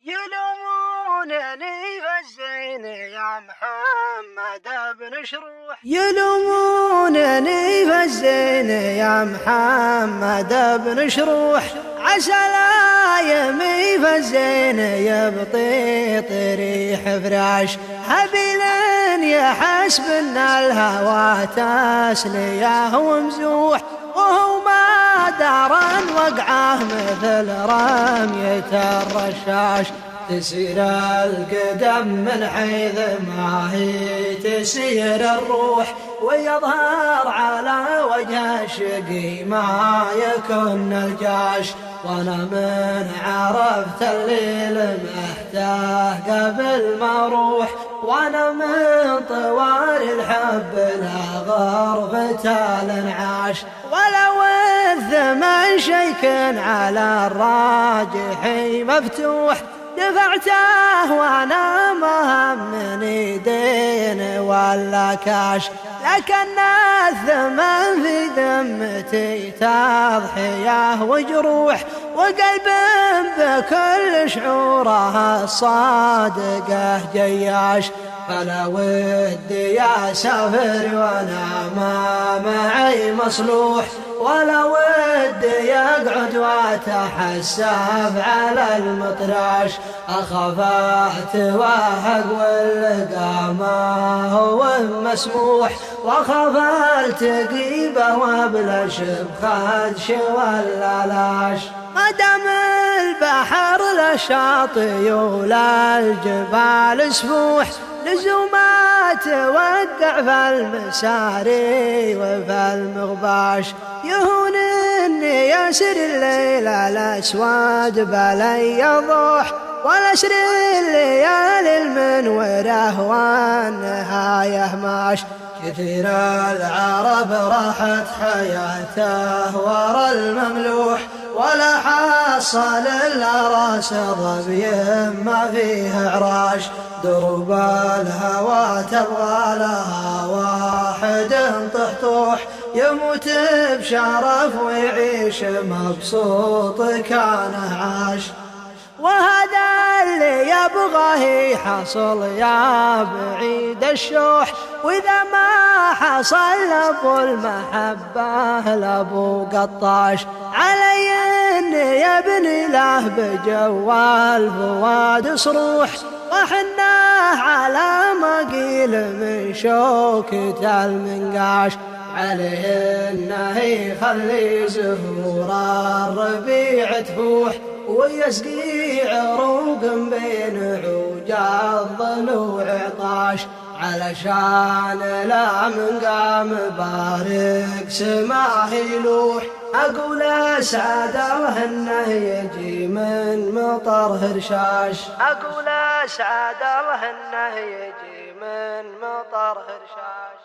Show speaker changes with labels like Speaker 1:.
Speaker 1: يلومونني بالزين يا محمد بن شروح، يلومونني بالزين يا محمد بن شروح، عسى لا يمي بالزين يبطي ريح فراش، هبيل يحسب ان الهوى تسليه ومزوح، وهو ما دارا وقعه مثل رمية الرشاش، تسير القدم من حيث ما هي تسير الروح، ويظهر على وجه الشقي ما يكون الجاش، وانا من عرفت الليل محتاه قبل ما اروح، وانا من طوال الحب لا غرفة الانعاش، ولو الثمن شيك على الراجح مفتوح، دفعته وانا ما همني دين ولا كاش، لكن الثمن في ذمتي تضحية وجروح، وقلب بكل شعوره الصادقه جياش، فلا ودي اسافر وانا ما معي مصلوح، ولا ودي يقعد واتحسف على المطراش، اخاف اتوهق واللقا ما هو مسموح، واخاف التقي به وابلش بخدش ولا لاش، ما دام البحر لا شاطئ ولا الجبال سفوح، لزوما توقع في المساري وفي المغباش، يهون اني يسر الليل الاسود بلي يضوح، والاسر الليالي المنوره والنهايه ماش، كثير العرب راحت حياته ورا المملوح، ولا حصل الا راس ظبي ما فيه عراش، دروب الهوى تبغى لها واحد طحطوح، يموت بشرف ويعيش مبسوط كان عاش، وهذا اللي يبغاه يحصل يا بعيد الشوح، واذا ما حصل ابو المحبه لابو قطاش، علي اني يبني له بجوال فؤاد صروح، وحناه على ما قيل من شوكة المنقاش، عليه انه يخلي زهور الربيع تفوح، ويسقي عروق بين عوج الضلوع طاش، علشان لا من قام بارك سماه يلوح، اقول اسعد الله انه يجي من مطر هرشاش، اقول اسعد الله انه يجي من مطر هرشاش.